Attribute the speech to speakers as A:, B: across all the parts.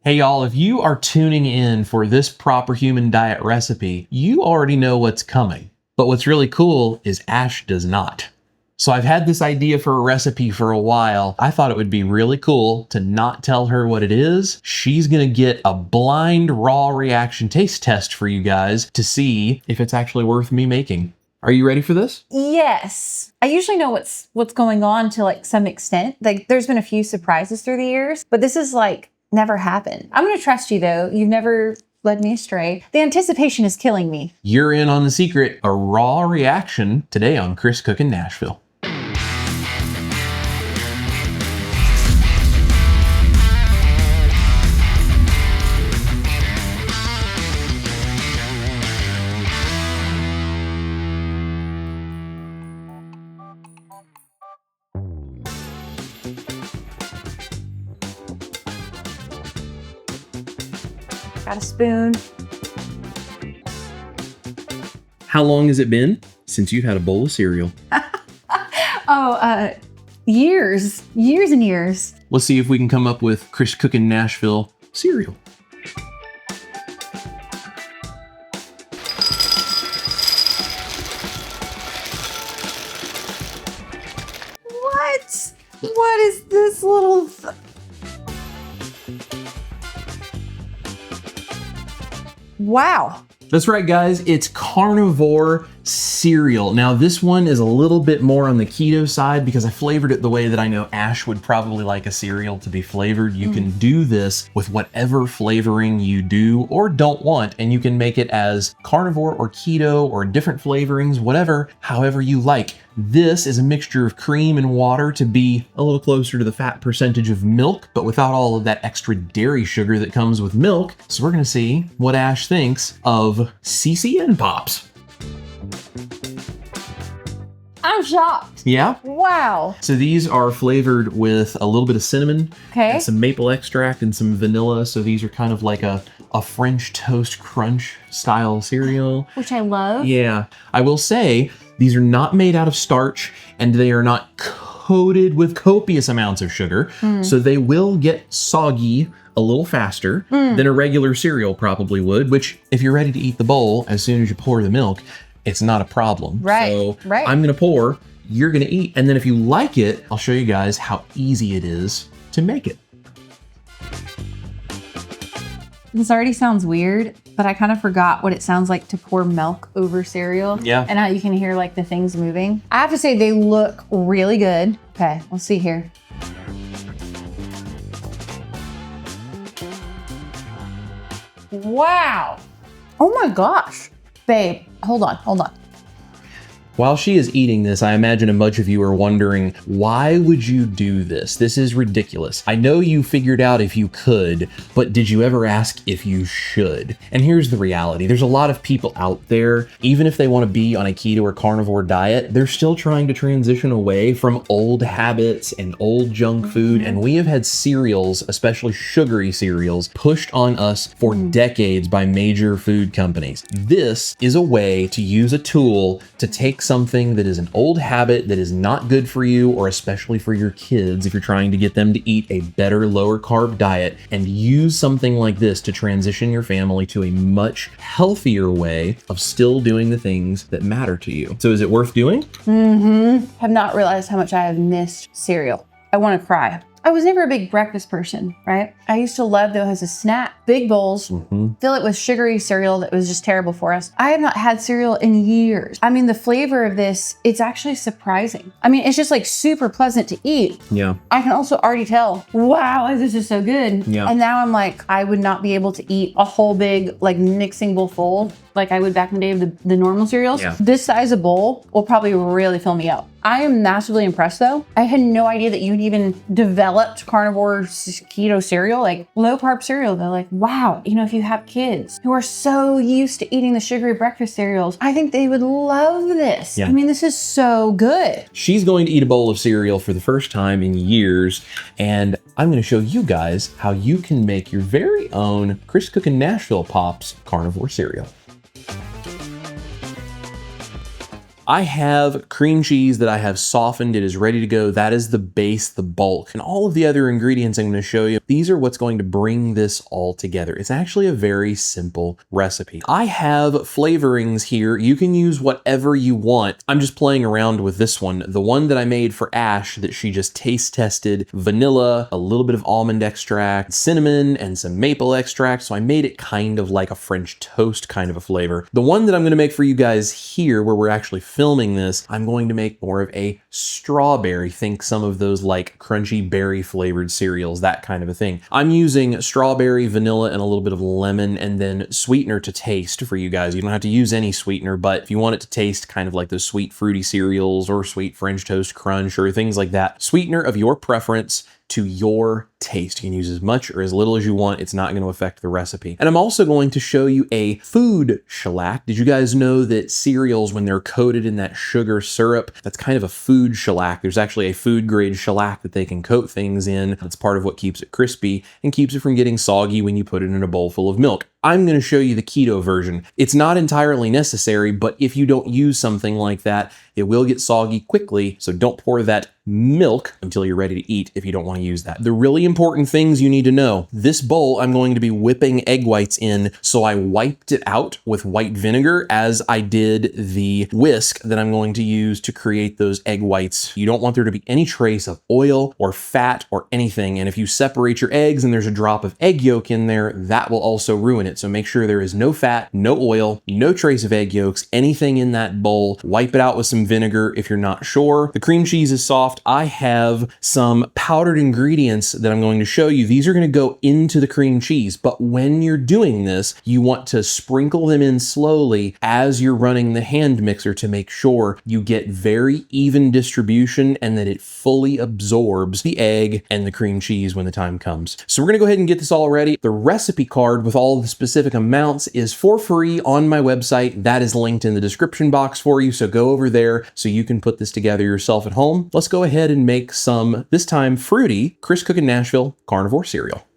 A: Hey y'all, if you are tuning in for this proper human diet recipe, you already know what's coming. But what's really cool is Ash does not. So I've had this idea for a recipe for a while. I thought it would be really cool to not tell her what it is. She's gonna get a blind raw reaction taste test for you guys to see if it's actually worth me making. Are you ready for this?
B: Yes. I usually know what's going on to like some extent. Like there's been a few surprises through the years, but this is like never happened. I'm gonna trust you though. You've never led me astray. The anticipation is killing me.
A: You're in on the secret, a raw reaction today on Chris Cookin' Nashville.
B: Got a spoon.
A: How long has it been since you've had a bowl of cereal?
B: Years and years.
A: Let's see if we can come up with Chris Cookin' Nashville cereal.
B: What? What is this little Wow.
A: That's right, guys. It's carnivore cereal. Now, this one is a little bit more on the keto side because I flavored it the way that I know Ash would probably like a cereal to be flavored. You can do this with whatever flavoring you do or don't want, and you can make it as carnivore or keto or different flavorings, whatever, however you like. This is a mixture of cream and water to be a little closer to the fat percentage of milk, but without all of that extra dairy sugar that comes with milk. So we're gonna see what Ash thinks of CCN Pops.
B: I'm shocked.
A: Yeah?
B: Wow.
A: So these are flavored with a little bit of cinnamon, and some maple extract and some vanilla. So these are kind of like a French toast crunch style cereal.
B: Which I love.
A: Yeah. I will say, these are not made out of starch and they are not coated with copious amounts of sugar. So they will get soggy a little faster than a regular cereal probably would, which if you're ready to eat the bowl as soon as you pour the milk, it's not a problem.
B: Right,
A: So
B: right.
A: I'm gonna pour, you're gonna eat, and then if you like it, I'll show you guys how easy it is to make it.
B: This already sounds weird, but I kind of forgot what it sounds like to pour milk over cereal.
A: Yeah.
B: And how you can hear like the things moving. I have to say they look really good. Okay, we'll see here. Wow. Oh my gosh. Babe, hold on.
A: While she is eating this, I imagine a bunch of you are wondering, why would you do this? This is ridiculous. I know you figured out if you could, but did you ever ask if you should? And here's the reality. There's a lot of people out there, even if they want to be on a keto or carnivore diet, they're still trying to transition away from old habits and old junk food. And we have had cereals, especially sugary cereals, pushed on us for decades by major food companies. This is a way to use a tool to take something that is an old habit that is not good for you, or especially for your kids if you're trying to get them to eat a better lower carb diet, and use something like this to transition your family to a much healthier way of still doing the things that matter to you. So is it worth doing?
B: Have not realized how much I have missed cereal. I want to cry. I was never a big breakfast person, right? I used to love though as a snack, big bowls, fill it with sugary cereal that was just terrible for us. I have not had cereal in years. I mean, the flavor of this, it's actually surprising. I mean, it's just like super pleasant to eat.
A: Yeah.
B: I can also already tell, wow, this is so good.
A: Yeah.
B: And now I'm like, I would not be able to eat a whole big like mixing bowl full like I would back in the day of the normal cereals.
A: Yeah.
B: This size of bowl will probably really fill me up. I am massively impressed though. I had no idea that you'd even developed carnivore keto cereal, like low carb cereal. They're like, wow, you know, if you have kids who are so used to eating the sugary breakfast cereals, I think they would love this.
A: Yeah.
B: I mean, this is so good.
A: She's going to eat a bowl of cereal for the first time in years, and I'm going to show you guys how you can make your very own Chris Cookin' Nashville Pops carnivore cereal. I have cream cheese that I have softened. It is ready to go. That is the base, the bulk. And all of the other ingredients I'm going to show you, these are what's going to bring this all together. It's actually a very simple recipe. I have flavorings here. You can use whatever you want. I'm just playing around with this one. The one that I made for Ash that she just taste tested, vanilla, a little bit of almond extract, cinnamon, and some maple extract. So I made it kind of like a French toast kind of a flavor. The one that I'm going to make for you guys here, where we're actually filming this, I'm going to make more of a strawberry. Think some of those like crunchy berry flavored cereals, that kind of a thing. I'm using strawberry, vanilla, and a little bit of lemon, and then sweetener to taste for you guys. You don't have to use any sweetener, but if you want it to taste kind of like those sweet fruity cereals or sweet French toast crunch or things like that, sweetener of your preference to your taste. You can use as much or as little as you want. It's not going to affect the recipe. And I'm also going to show you a food shellac. Did you guys know that cereals, when they're coated in that sugar syrup, that's kind of a food shellac. There's actually a food grade shellac that they can coat things in. That's part of what keeps it crispy and keeps it from getting soggy when you put it in a bowl full of milk. I'm going to show you the keto version. It's not entirely necessary, but if you don't use something like that, it will get soggy quickly. So don't pour that milk until you're ready to eat if you don't want to use that. The really important things you need to know. This bowl I'm going to be whipping egg whites in, so I wiped it out with white vinegar as I did the whisk that I'm going to use to create those egg whites. You don't want there to be any trace of oil or fat or anything. And if you separate your eggs and there's a drop of egg yolk in there, that will also ruin it. So make sure there is no fat, no oil, no trace of egg yolks, anything in that bowl. Wipe it out with some vinegar if you're not sure. The cream cheese is soft. I have some powdered ingredients that I'm going to show you. These are going to go into the cream cheese, but when you're doing this, you want to sprinkle them in slowly as you're running the hand mixer to make sure you get very even distribution and that it fully absorbs the egg and the cream cheese when the time comes. So we're going to go ahead and get this all ready. The recipe card with all the specific amounts is for free on my website. That is linked in the description box for you. So go over there so you can put this together yourself at home. Let's go ahead and make some, this time fruity, Chris Cookin' Nashville carnivore cereal.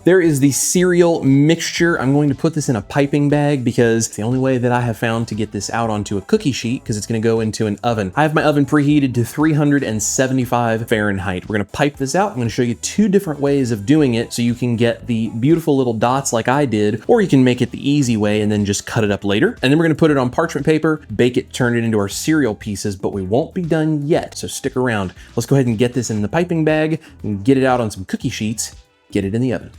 A: There is the cereal mixture. I'm going to put this in a piping bag because it's the only way that I have found to get this out onto a cookie sheet, because it's going to go into an oven. I have my oven preheated to 375 Fahrenheit. We're going to pipe this out. I'm going to show you two different ways of doing it so you can get the beautiful little dots like I did, or you can make it the easy way and then just cut it up later. And then we're going to put it on parchment paper, bake it, turn it into our cereal pieces, but we won't be done yet, so stick around. Let's go ahead and get this in the piping bag and get it out on some cookie sheets, get it in the oven.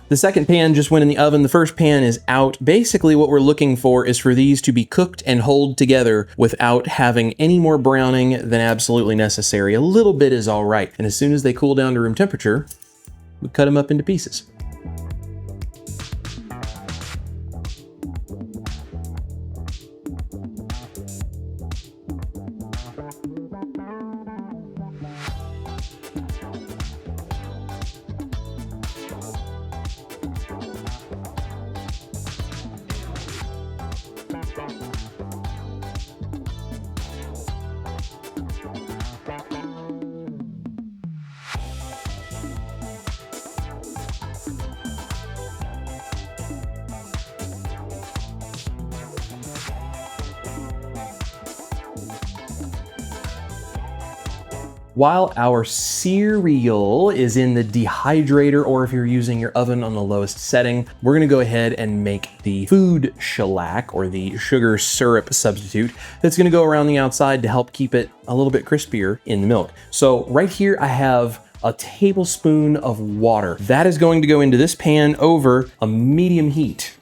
A: The second pan just went in the oven. The first pan is out. Basically what we're looking for is for these to be cooked and hold together without having any more browning than absolutely necessary. A little bit is all right. And as soon as they cool down to room temperature, we cut them up into pieces. While our cereal is in the dehydrator, or if you're using your oven on the lowest setting, we're gonna go ahead and make the food shellac, or the sugar syrup substitute, that's gonna go around the outside to help keep it a little bit crispier in the milk. So right here I have a tablespoon of water. That is going to go into this pan over a medium heat.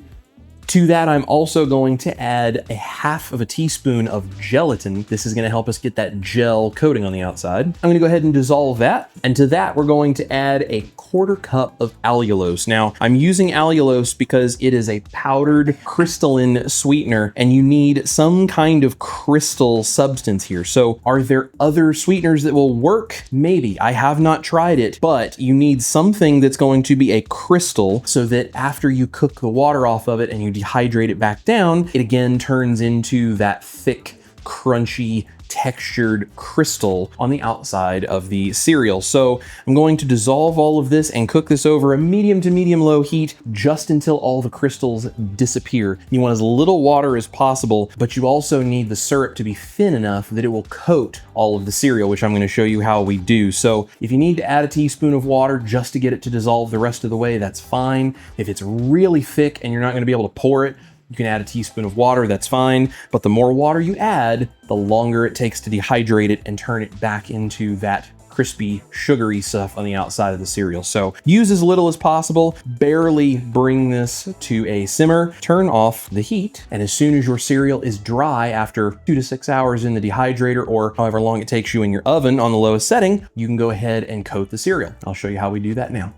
A: To that, I'm also going to add a half of a teaspoon of gelatin. This is gonna help us get that gel coating on the outside. I'm gonna go ahead and dissolve that. And to that, we're going to add a 1/4 cup of allulose. Now, I'm using allulose because it is a powdered crystalline sweetener, and you need some kind of crystal substance here. So are there other sweeteners that will work? Maybe. I have not tried it, but you need something that's going to be a crystal so that after you cook the water off of it and you dehydrate it back down, it again turns into that thick, crunchy, textured crystal on the outside of the cereal. So I'm going to dissolve all of this and cook this over a medium to medium low heat just until all the crystals disappear. You want as little water as possible, but you also need the syrup to be thin enough that it will coat all of the cereal, which I'm going to show you how we do. So if you need to add a teaspoon of water just to get it to dissolve the rest of the way, that's fine. If it's really thick and you're not going to be able to pour it, you can add a teaspoon of water, that's fine. But the more water you add, the longer it takes to dehydrate it and turn it back into that crispy, sugary stuff on the outside of the cereal. So use as little as possible, barely bring this to a simmer, turn off the heat, and as soon as your cereal is dry after 2 to 6 hours in the dehydrator, or however long it takes you in your oven on the lowest setting, you can go ahead and coat the cereal. I'll show you how we do that now.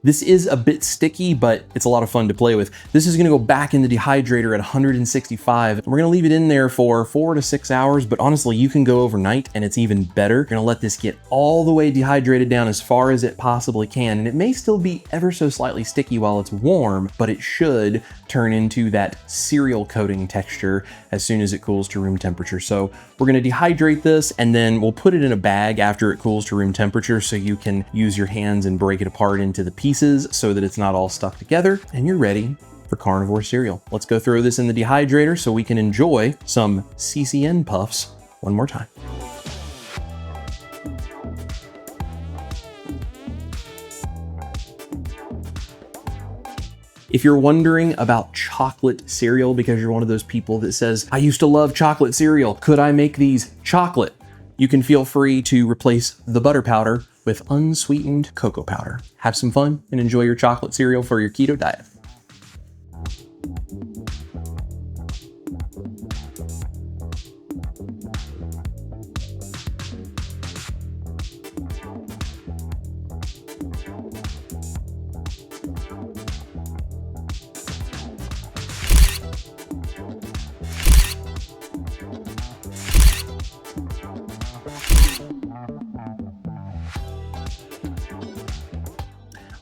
A: This is a bit sticky, but it's a lot of fun to play with. This is gonna go back in the dehydrator at 165. We're gonna leave it in there for 4 to 6 hours, but honestly, you can go overnight and it's even better. You're gonna let this get all the way dehydrated down as far as it possibly can. And it may still be ever so slightly sticky while it's warm, but it should turn into that cereal coating texture as soon as it cools to room temperature. So we're gonna dehydrate this and then we'll put it in a bag after it cools to room temperature so you can use your hands and break it apart into the pieces so that it's not all stuck together, and you're ready for carnivore cereal. Let's go throw this in the dehydrator so we can enjoy some CCN puffs one more time. If you're wondering about chocolate cereal because you're one of those people that says, I used to love chocolate cereal, could I make these chocolate? You can feel free to replace the butter powder with unsweetened cocoa powder. Have some fun and enjoy your chocolate cereal for your keto diet.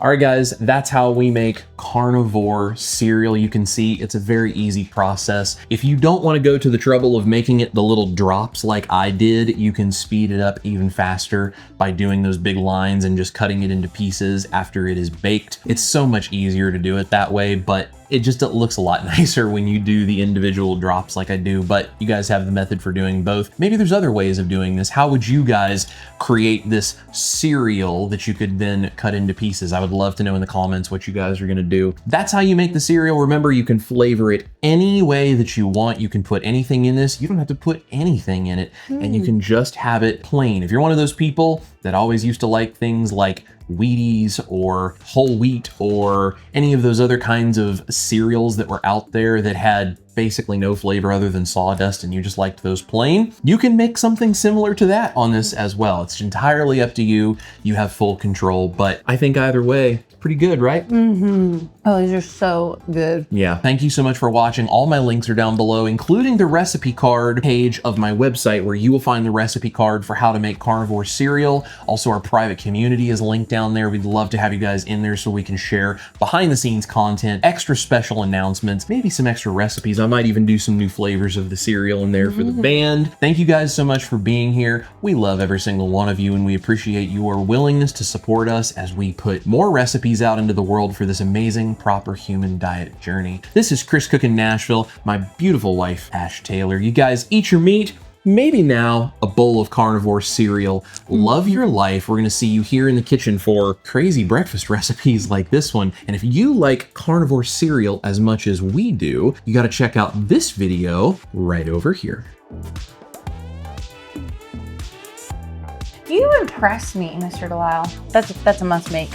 A: All right, guys, that's how we make carnivore cereal. You can see it's a very easy process. If you don't want to go to the trouble of making it the little drops like I did, you can speed it up even faster by doing those big lines and just cutting it into pieces after it is baked. It's so much easier to do it that way, but it just looks a lot nicer when you do the individual drops like I do, but you guys have the method for doing both. Maybe there's other ways of doing this. How would you guys create this cereal that you could then cut into pieces? I would love to know in the comments what you guys are gonna do. That's how you make the cereal. Remember, you can flavor it any way that you want. You can put anything in this. You don't have to put anything in it, and you can just have it plain. If you're one of those people that always used to like things like Wheaties or whole wheat or any of those other kinds of cereals that were out there that had basically no flavor other than sawdust, and you just liked those plain, you can make something similar to that on this as well. It's entirely up to you. You have full control, but I think either way, it's pretty good, right?
B: Mm-hmm. Oh, these are so good.
A: Yeah. Thank you so much for watching. All my links are down below, including the recipe card page of my website, where you will find the recipe card for how to make carnivore cereal. Also, our private community is linked down there. We'd love to have you guys in there so we can share behind the scenes content, extra special announcements, maybe some extra recipes. I might even do some new flavors of the cereal in there for the band. Thank you guys so much for being here. We love every single one of you, and we appreciate your willingness to support us as we put more recipes out into the world for this amazing, proper human diet journey. This is Chris Cookin' Nashville, my beautiful wife, Ash Taylor. You guys eat your meat. Maybe now a bowl of carnivore cereal. Love your life. We're gonna see you here in the kitchen for crazy breakfast recipes like this one. And if you like carnivore cereal as much as we do, you gotta check out this video right over here.
B: You impress me, Mr. Delisle. That's a must make.